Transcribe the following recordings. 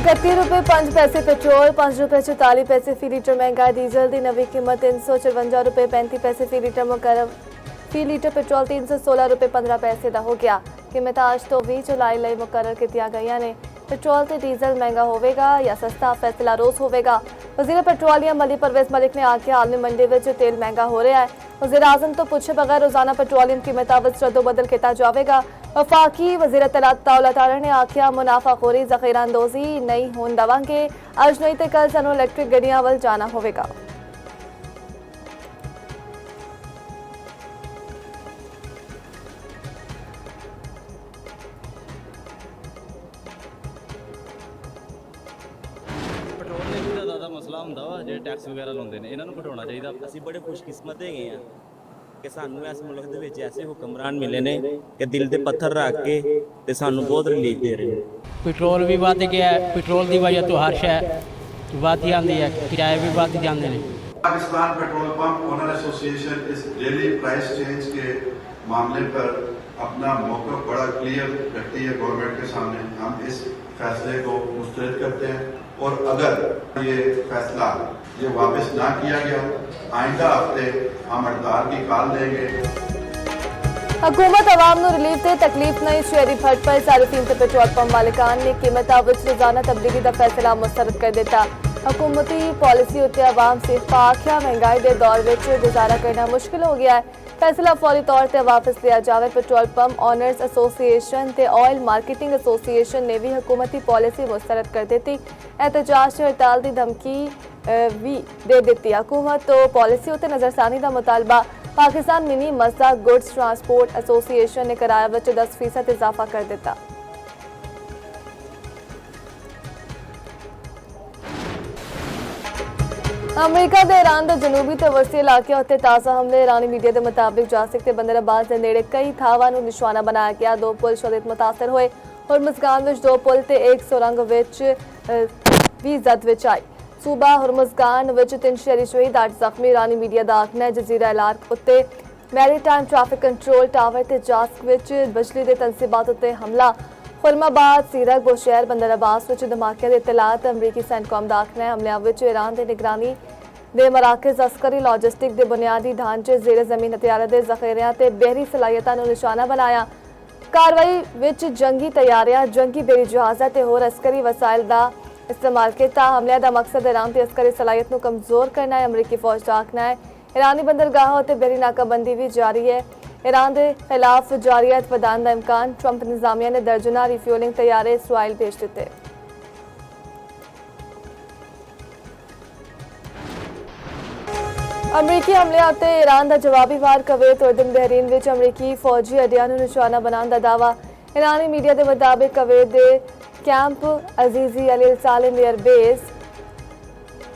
₹31.05 petrol, ₹5.44 फी litre महंगा diesel की नवी कीमत ₹354.35 फी लीटर मुकर फी लीटर पेट्रोल ₹316.15 का हो गया। कीमत आज तो 20 जुलाई ਲਈ मुकर की गई ने। पेट्रोल ते डीजल महंगा होगा या सस्ता, फैसला रोज होगा। वजीर पेट्रोलियम अली परवेज मलिक ने आख्या आलमी मंडी में तेल महंगा हो रहा है। वजीर आजम तो पूछे बगैर रोजाना पेट्रोलियम कीमतों में रद्दोबदल किया जाएगा। वफाकी वजीर इत्तलात ताउला तारा ने आख्या मुनाफाखोरी जखीरा अंदोजी नहीं होने देवांगे। अज नहीं तो कल सानू इलैक्ट्रिक गड्डियां वल जाना होगा। पेट्रोल ने भी ज़्यादा मसला होंदा वा जे टैक्स वगैरह लाउंदे ने, इन्हां नूं घटाउणा चाहीदा। ਅਸੀਂ ਬੜੇ ਖੁਸ਼ਕਿਸਮਤ ਹੈਗੇ ਆ ਕਿ ਸਾਨੂੰ ਇਸ ਮੁਲਕ ਦੇ ਵਿੱਚ ਐਸੇ ਹੁਕਮਰਾਨ ਮਿਲੇ ਨੇ ਕਿ ਦਿਲ ਦੇ ਪੱਥਰ ਰੱਖ ਕੇ ਤੇ ਸਾਨੂੰ ਬਹੁਤ ਰਿਲੀਫ ਦੇ ਰਹੇ ਨੇ। पेट्रोल भी वध गया है, पेट्रोल की वजह तो हर शय वध जाती है, किराए भी वध जाते हैं। Pakistan petrol pump owner association इस डेली प्राइस चेंज के मामले पर अपना मौक़िफ़ बड़ा क्लियर रखती है गवर्नमेंट के सामने। हम इस फैसले को मुस्तरद करते हैं और अगर ये फैसला ये वापस ना किया गया, आइंदा हफ्ते हम हड़ताल की कॉल देंगे। हुकूमत अवाम को रिलीफ दे तकलीफ नहीं, शहरी फट पर सारिफीन से पेट्रोल पंप मालिकान ने कीमतों में रोजाना तब्दीली का फैसला मुस्तरद कर दिता। हुकूमती पॉलिसी उत्ते अवाम से आख्या महंगाई के दौर में गुजारा करना मुश्किल हो गया है। फैसला फौरी तौर पर वापस लिया जाए। पेट्रोल पंप ऑनर्स एसोसिएशन ते ऑयल मार्केटिंग एसोसिएशन ने भी हुकूमती पॉलिसी मुस्तरद कर दी। एहतजाज से हड़ताल की धमकी भी दे दी। हुकूमत तो पॉलिसी उत्ते नज़रसानी का मुतालबा Pakistan mini मजदा goods transport association ने किराया में 10% इजाफा कर दिता। अमरीका के ईरान के जनूबी ते वसी इलाके उत्ते ताज़ा हमले। ईरानी मीडिया के मुताबिक जासिक ते बंदरअब्बास के नेड़े कई थावां नूं निशाना बनाया गया। 2 पुल शदीद मुतासर होए और मुज़गान विच 2 पुल ते एक सुरंग विच भी जद विच आई। सूबा हुरमुज़गान विच 3 शहरी शहीद, 8 जख्मी। ईरानी मीडिया का आखना है जजीरा इलाक उत्ते मैरीटाइम ट्रैफिक कंट्रोल टावर ते जास्क विच बिजली के तनसीबात उत्ते हमला। खुरमाबाद, सीरक, बुशहर, बंदरअब्बास विच धमाके की इतलात। अमरीकी सेंटकॉम का आखना है हमलों विच ईरान के निगरानी दे मराकज़, अस्करी लॉजिस्टिक के बुनियादी ढांचे, जेर जमीन हथियारों के जखीरियां ते बहरी सलाहियतां नूं निशाना बनाया। कार्रवाई विच जंगी तैयारियां, जंगी बेरी जहाज़ां ते होर अस्करी वसाइल का इस्तेमाल किया। हमले का मकसद ईरान की अस्करी सलाहियत को कमजोर करना है। अमरीकी फौज का आखना है ईरानी बंदरगाहों ते बहरी नाकाबंदी भी जारी है। ईरान के खिलाफ जारियत वधान का इम्कान। ट्रंप निजामिया ने दर्जना रिफ्यूलिंग तैयारे इसराइल भेज दिते। अमरीकी हमले उत्ते ईरान का जवाबी वार। कुवैत, उर्दन, बहरीन विच अमरीकी फौजी अड्डियां नूं निशाना बनाने का दावा। ईरानी मीडिया के मुताबिक कुवैत के कैंप अजीजी अल सालिम एयरबेस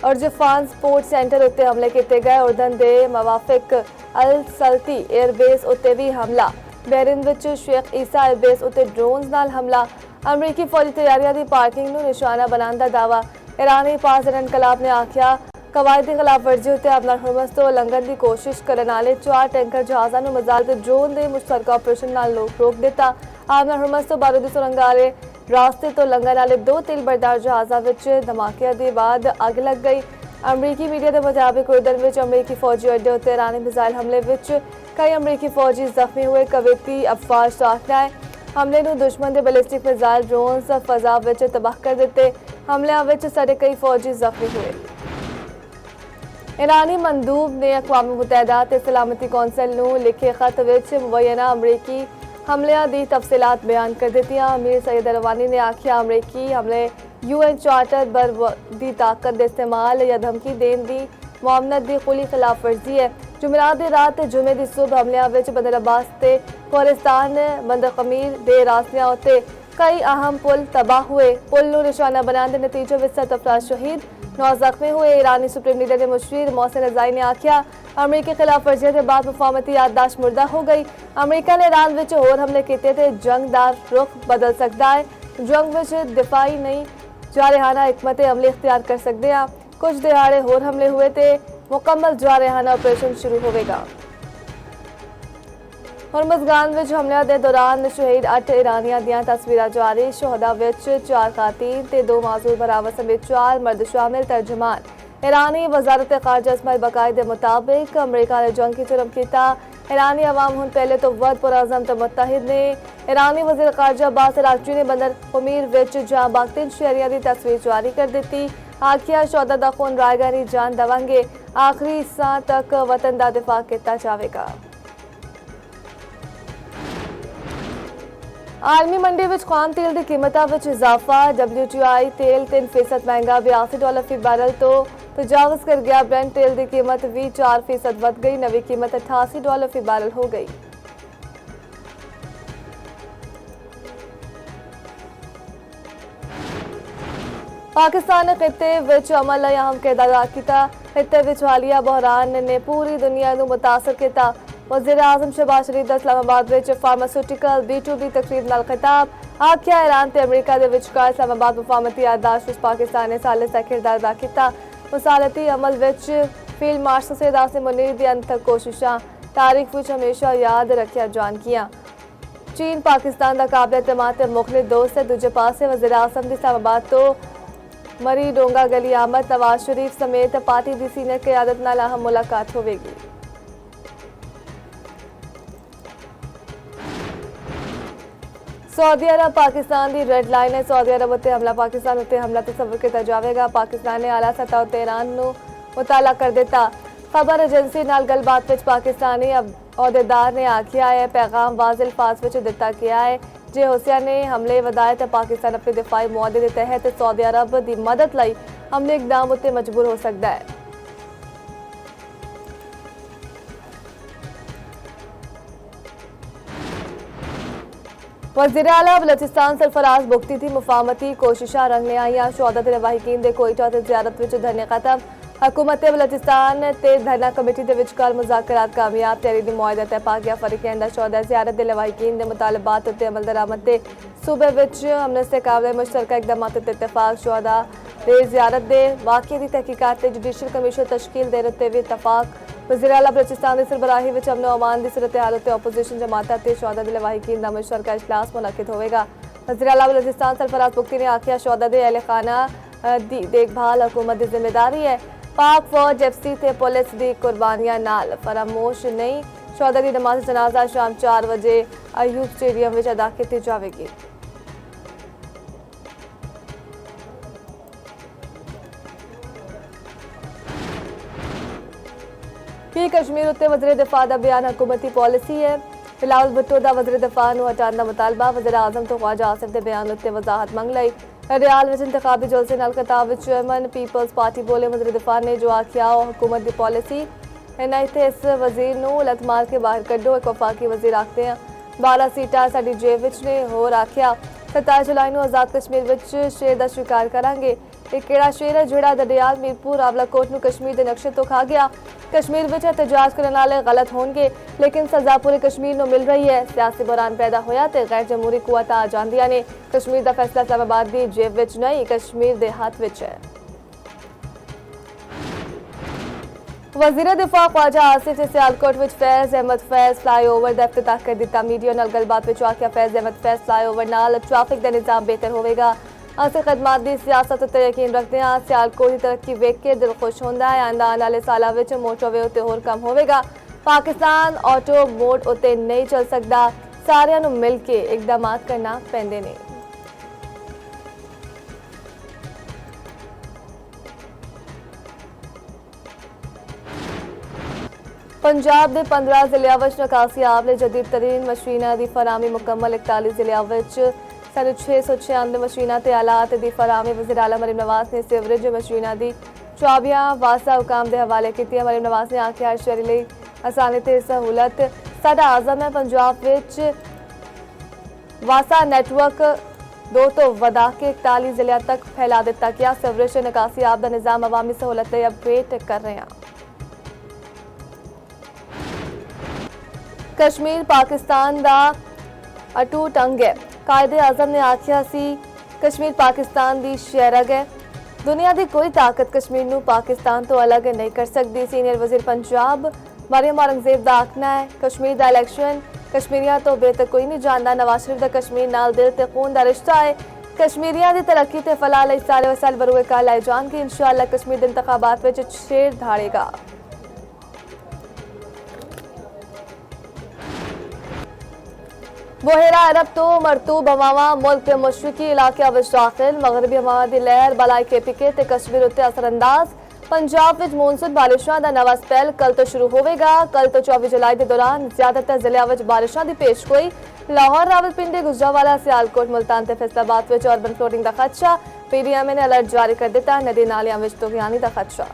और जफान स्पोर्ट सेंटर उत्ते हमले किए गए। उर्दन के मवाफिक अल सल्ती एयरबेस उत्ते भी हमला। बहरीन विच शेख ईसा एयरबेस उत्ते ड्रोन्स नाल हमला। अमरीकी फौजी तैयारियां की पार्किंग नूं निशाना बनाने का दावा। ईरानी पास इनकलाब ने आख्या कवायद की खिलाफ वर्जी उत्ते अपना हुरमस तो उल्लंघन की कोशिश करने वाले 4 टैंकर जहाज़ों को मजाल ते ड्रोन के मुश्तरका ऑपरेशन नाल रोक दिता। अपना हुरमस तो बारूदी सुरंग वाले रास्ते तो लंघन वाले 2 तेल बरदार जहाज़ों में धमाके के बाद अग लग गई। अमरीकी मीडिया के मुताबिक उर्दन विच अमरीकी फौजी अड्डे उत्ते ईरानी मिसाइल हमले विच कई अमरीकी फौजी जख्मी हुए। कुवैती अफवाज का आखना है हमले नूं दुश्मन के बैलिस्टिक मिसाइल ड्रोन्स फजा विच तबाह कर दिते। हमलों विच साढ़े कई फौजी जख्मी हुए। ईरानी मंदूब ने अक़वाम मुत्तहिदा ते सलामती कौंसल नूं लिखे खत विच मुबैना अमरीकी हमलियां दी तफसीलात बयान कर दित्तियां। अमीर सईद रवानी ने आख्या अमरीकी हमले UN चार्टर बरदी ताकत के इस्तेमाल या धमकी देने की मुआमनत की खुली खिलाफ वर्जी है। जुमेरात की रात ते जुमे की सुबह हमलियां विच बंदरअब्बास ते कोरिस्तान बंदर खमीर दे रास्तियां उत्ते कई अहम पुल तबाह हुए। पुल नूं निशाना बनाने के नतीजे में 7 अफराद शहीद, 9 जख्मी हुए। ईरानी सुप्रीम लीडर के मुशीर मोहसिन रज़ाई ने आख्या अमरीकी खिलाफ वर्जियों के बाद मुफाहमती याददाश्त मुर्दा हो गई। अमरीका ने ईरान विच होर हमले किए थे। जंग दा रुख बदल सकता है। जंग विच दिफाई नहीं जारहाना हिकमत अमली इख्तियार कर सकते हैं। कुछ दिहाड़े होर हमले हुए थे। मुकम्मल जारहाना ऑपरेशन शुरू होगा। ਹਰਮਜ਼ਗਾਨ ਵਿੱਚ ਹਮਲਿਆਂ ਦੇ ਦੌਰਾਨ ਸ਼ਹੀਦ 8 ਇਰਾਨੀਆਂ ਦੀਆਂ ਤਸਵੀਰਾਂ ਜਾਰੀ। ਸ਼ੁਹਦਾ ਵਿੱਚ 4 ਖਾਤੀਨ ਤੇ 2 ਮਾਜ਼ੂਰ ਬਰਾਮਦ ਸਮੇਤ 4 ਮਰਦ ਸ਼ਾਮਿਲ। ਤਰਜਮਾਨ ईरानी वजारत खारजा इसमाइल बकाई के मुताबिक अमरीका ने जंग की जुर्म किया। ईरानी अवाम हुन पहले तो वद पुरअज़म तो मुत्तहिद ने ईरानी वज़ीर खारजा अब्बास अराग़ची ने बंदर उमीर विच जां बागतिन शहरिया की तस्वीर जारी कर दी। आखिया शौदा दा खून रायगा नी जान देवांगे, आखिरी सां तक वतन का दिफा किया जाएगा। आलमी मंडी में खाम तेल की कीमतों में इजाफा। WTI तेल 3% महंगा $82 फी बैरल तो तजावज़ कर गया। ब्रेंट तेल की कीमत भी 4% बढ़ गई। नवी कीमत $88 फी बैरल हो गई। पाकिस्तान ने खिते विच अमल लई अहम किरदार अदा किया। खिते विच हालिया बहरान ने पूरी दुनिया को मुतासर किया। वज़ीर आज़म शहबाज शरीफ का इस्लामाबाद में फार्मास्यूटिकल B2B तकरीब नाल खिताब। आखिया ईरान ते अमरीका के विचकार इस्लामाबाद मुफाहमती याददाश्त विच पाकिस्तान ने सालिस का किरदार अदा किया। मुसालती अमल विच फील्ड मार्शल सैयद आसिम मुनीर दी अनथक कोशिशां तारीख विच हमेशा याद रखिया जाणगियां। चीन पाकिस्तान का काबिल एतमाद ते मुखलिस दोस्त है। दूजे पासे वज़ीर आज़म दी इस्लामाबाद तो मरी डोंगा गली आमद। नवाज शरीफ समेत पार्टी की सीनियर क़यादत नाल अहम मुलाकात होगी। सऊदी अरब पाकिस्तान की रेड लाइन है। सऊदी अरब उत्ते हमला पाकिस्तान उत्ते हमला तस्वर किया जाएगा। पाकिस्तान ने आला सतह उत्ते ईरान नूं मुताला कर दिता। खबर एजेंसी नाल गलबात विच पाकिस्तानी अहदेदार ने आखिया है पैगाम वाज़ेह अल्फाज विच दिता गया है जे हुसैया ने हमले वधाए तो पाकिस्तान अपने दिफाई मुआहदे के तहत सऊदी अरब की मदद लई हमले इकदाम उत्ते मजबूर हो सकता है। वज़ीर आला बलोचिस्तान सरफराज बुगती थी मुफाहमती कोशिशां रंगने आईयां। शौहदा ते लवाहिकीन दे कोयटा ते ज़ियारत विच धरने खत्म। हुकूमत बलोचिस्तान ते धरना कमेटी दे विचकार मुज़ाकरात कामयाब। तहरीरी मुआहदा तय पा गया। फरीकैन दा शौहदा ज़ियारत दे लवाहिकीन दे मुतालबात उत्ते अमल दरामद ते सूबे विच अमन काबिल मुश्तरका इकदामात उत्ते इत्तफाक। शौहदा दे ज़ियारत दे वाक़े दी तहकीकात ते जुडिशल कमीशन तश्कील देने उत्ते भी इत्तफाक। वज़ीर आला बलोचिस्तान की सरबराही में अमन अमान की सूरत हाल उत्ते ओपोजिशन जमाता ते शौहदा दे लवाहिकीन दा मुश्तरका इजलास मुनक्किद होवेगा। वज़ीर आला बलोचिस्तान सरफराज बुगती ने आखिया शौहदा दे अहले खाना दी देखभाल हुकूमत की जिम्मेदारी है। पाक फौज FC ते पुलिस की कुर्बानियां नाल फरामोश नहीं। शौहदा की नमाज जनाजा शाम 4 बजे अयूब स्टेडियम में अदा की जाएगी। पी कश्मीर उत्ते वज़ीर दिफा का बयान हुकूमती पॉलिसी है। बिलावल भुट्टो का वज़ीर दिफा नूं हटाने का मुतालबा। वज़ीर आज़म तो ख्वाजा आसिफ के बयान उत्ते वजाहत मंग लई। रियाल विच इंतखाबी जलसे नाल खिताब विच चेयरमैन पीपल्स पार्टी बोले वज़ीर दिफा ने जो आखिया हुकूमत की पॉलिसी इन्हें इत्थे इस वज़ीर नूं लत मार के बाहर कड्डो। एक वफाकी वज़ीर आखते हैं 12 सीटां साडी जेब विच ने। होर आखिया 27 जुलाई नूं आज़ाद कश्मीर विच शेर का शिकार करांगे। एक केड़ा शेर है जिहड़ा दरियाल मीरपुर रावलाकोट नूं कश्मीर के नक्शे तो खा गया। कश्मीर विच एहतजाज करने वाले गलत होंगे लेकिन सजा पूरे कश्मीर नूं मिल रही है। सियासी बहरान पैदा होया ते गैर जमहूरी कुवतां आ जांदियां ने। कश्मीर का फैसला इस्लामाबाद की जेब विच नहीं कश्मीर के हाथ विच है। वज़ीर दिफा ख्वाजा आसिफ ने सियालकोट विच फैज़ अहमद फैज़ फ्लाईओवर का इफ्तिताह कर दिता। मीडिया नाल गलबात विच आखिया फैज़ अहमद फैज़ फ्लाईओवर नाल ट्रैफिक का निज़ाम बेहतर होवेगा। असीं खदमात की सियासत उत्ते यकीन रखते हैं। सियालकोट की तरक्की वेख के दिल खुश होंदा है। आंदा आने वाले सालों में मोटरवे उत्ते होर कम होवेगा। पाकिस्तान ऑटो मोड उत्ते नहीं चल सकता। सारियां नूं मिल के इकदाम करना पैंदे ने। पंजाब के 15 जिलों में निकासियाब ने जदीद तरीन मशीनां की फराहमी मुकम्मल। 41 जिलों में सन 696 मशीनां ते आलात की फराहमी। वज़ीर आला मरीम नवाज ने सीवरेज मशीनां की चाबियां वासा हुकाम के हवाले की। मरीम नवाज ने आखिया हर शहरी लई आसानी ते सहूलत साडा आज़म है। पंजाब विच वासा नैटवर्क 2 तो वधा के 41 जिलों तक फैला दिता गया। सीवरेज निकासियाब का निज़ाम अवामी सहूलत लई अपग्रेड कर रहे हैं। कश्मीर पाकिस्तान का अटूट अंग है। कायदे आज़म ने आखिया सी कश्मीर पाकिस्तान की शहरग है। दुनिया की कोई ताकत कश्मीर नूं पाकिस्तान तो अलग नहीं कर सकती। सीनियर वज़ीर पंजाब मरियम औरंगजेब का आखना है कश्मीर का इलैक्शन कश्मीरियां तो बेहतर कोई नहीं जानता। नवाज शरीफ दा कश्मीर नाल दिल ते खून दा रिश्ता है। कश्मीरियां दी तरक्की ते फलाह लई सारे वसाइल बरूए कार लाए जाणगे। इंशाअल्लाह कश्मीर दे इंतखाबात विच शेर धाड़ेगा। बुहेरा अरब तो मरतूब हवावां मुल्क के मशरकी इलाके विच दाखिल। मगरबी हवावां दी लहर बलाए KPK ते कश्मीर उत्ते असरअंदाज। पंजाब विच मॉनसून बारिशां दा नवा स्पैल कल तो शुरू होवेगा। कल तो 24 जुलाई के दौरान ज्यादातर जिलों विच बारिशां दी पेशगोई। लाहौर, रावलपिंडी, गुजरांवाला, सियालकोट, मुल्तान ते फैसलाबाद विच अर्बन फ्लोडिंग दा खदशा। PDMA ने अलर्ट जारी कर दिता। नदी नालियां विच तुगयानी दा खदशा।